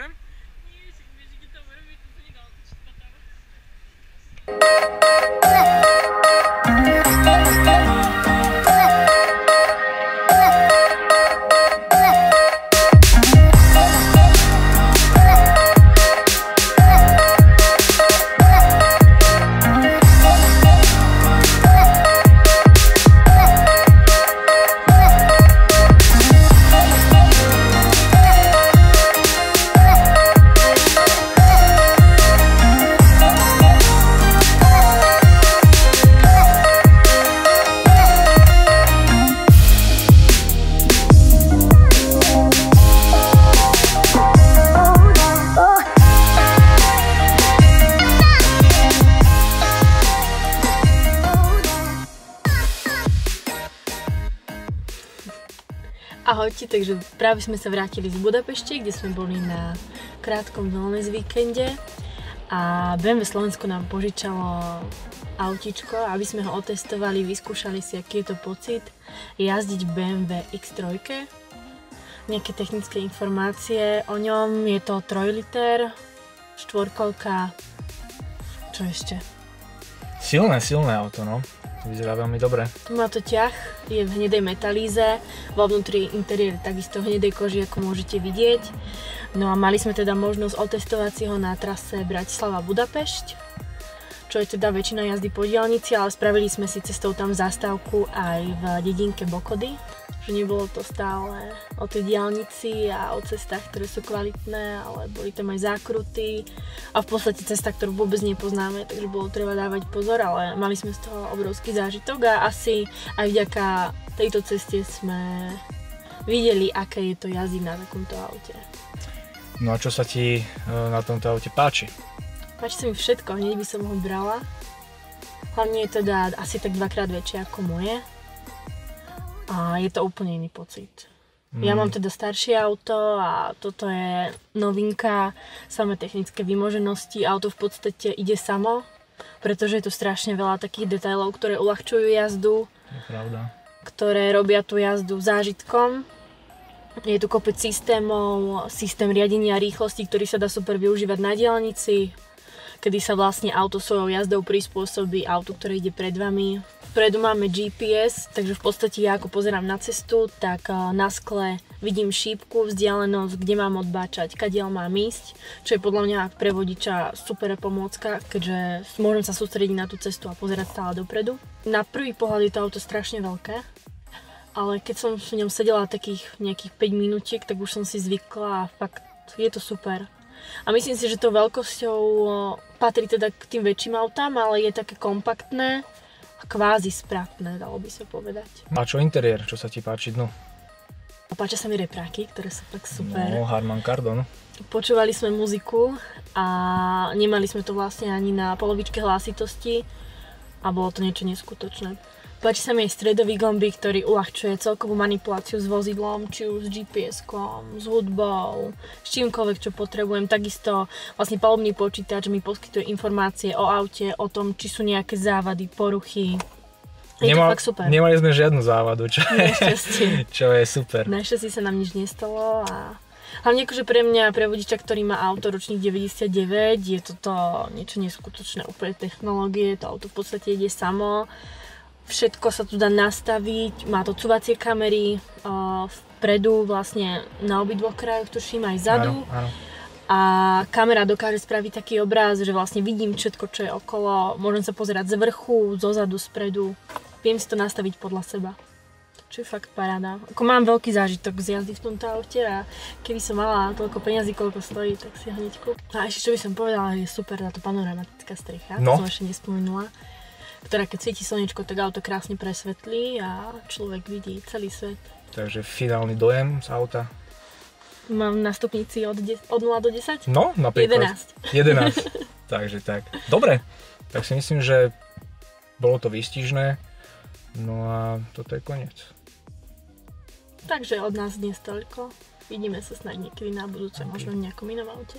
Môžem? Nie, si vieš, kde to urobí, to sa nedá otočiť potom. Ahojte, takže práve sme sa vrátili z Budapešte, kde sme boli na krátkom wellness víkende a BMW Slovensko nám požičalo autičko, aby sme ho otestovali, vyskúšali si, aký je to pocit jazdiť BMW X3. Nejaké technické informácie o ňom, je to 3 liter, štvorkolka, čo ešte? Silné auto, no. Vyzerá veľmi dobre. Má to ťah, je v hnedej metalíze, vo vnútri interiér takisto v hnedej koži, ako môžete vidieť. No a mali sme teda možnosť otestovať si ho na trase Bratislava-Budapešť, čo je teda väčšina jazdy po diaľnici, ale spravili sme si cestou tam zastávku aj v dedinke Bokody, že nebolo to stále o tej diaľnici a o cestách, ktoré sú kvalitné, ale boli tam aj zákruty a v podstate cesta, ktorú vôbec nepoznáme, takže bolo treba dávať pozor, ale mali sme z toho obrovský zážitok a asi aj vďaka tejto ceste sme videli, aké je to jazdiť na takomto aute. No a čo sa ti na tomto aute páči? Páči sa mi všetko, hneď by som ho brala. Hlavne je teda asi tak 2-krát väčšie ako moje. A je to úplne iný pocit. Ja mám teda staršie auto a toto je novinka, samé technické vymoženosti. Auto v podstate ide samo, pretože je tu strašne veľa takých detailov, ktoré uľahčujú jazdu. Je pravda. Ktoré robia tú jazdu zážitkom. Je tu kopec systémov, systém riadenia rýchlosti, ktorý sa dá super využívať na diaľnici, kedy sa vlastne auto svojou jazdou prispôsobí autu, ktoré ide pred vami. Vpredu máme GPS, takže v podstate ja ako pozerám na cestu, tak na skle vidím šípku, vzdialenosť, kde mám odbáčať, kadiaľ mám ísť, čo je podľa mňa pre vodiča super pomôcka, keďže môžem sa sústrediť na tú cestu a pozerať stále dopredu. Na prvý pohľad je to auto strašne veľké, ale keď som v ňom sedela takých nejakých 5 minútiek, tak už som si zvykla a fakt je to super. A myslím si, že to veľkosťou patrí teda k tým väčším autám, ale je také kompaktné a kvázi spratné, dalo by sa povedať. A čo interiér? Čo sa ti páči dnu? Páčia sa mi repráky, ktoré sú tak super. No, Harman Kardon. Počúvali sme muziku a nemali sme to vlastne ani na polovičke hlasitosti a bolo to niečo neskutočné. Páči sa mi aj stredový gombík, ktorý uľahčuje celkovú manipuláciu s vozidlom, či už s GPS-kom, s hudbou, s čímkoľvek, čo potrebujem. Takisto vlastne palubný počítač mi poskytuje informácie o aute, o tom, či sú nejaké závady, poruchy. Je to fakt super. Nemali sme žiadnu závadu, čo je super. Našťastie sa nám nič nestalo a hlavne akože pre mňa, pre vodiča, ktorý má auto ročník 99, je toto niečo neskutočné, úplne technológie, to auto v podstate ide samo. Všetko sa tu dá nastaviť, má to cúvacie kamery vpredu, vlastne na obidvoch krajoch, tuším aj vzadu. Áno. A kamera dokáže spraviť taký obraz, že vlastne vidím všetko, čo je okolo, môžem sa pozerať z vrchu, zozadu, spredu. Viem si to nastaviť podľa seba. Čo je fakt paráda. Ako mám veľký zážitok z jazdy v tomto aute a keby som mala toľko peňazí, koľko stojí, tak si hneď kúp. A ešte čo by som povedala, je super táto panoramatická strecha, to som ešte nespomenula. Ktorá keď svieti slnečko, tak auto krásne presvetlí a človek vidí celý svet. Takže finálny dojem z auta? Mám na stupnici od 0 do 10? No, napríklad. 11. Takže tak. Dobre, tak si myslím, že bolo to výstižné. No a toto je koniec. Takže od nás dnes toľko. Vidíme sa snáď niekedy na budúce, možno v nejakom inom aute.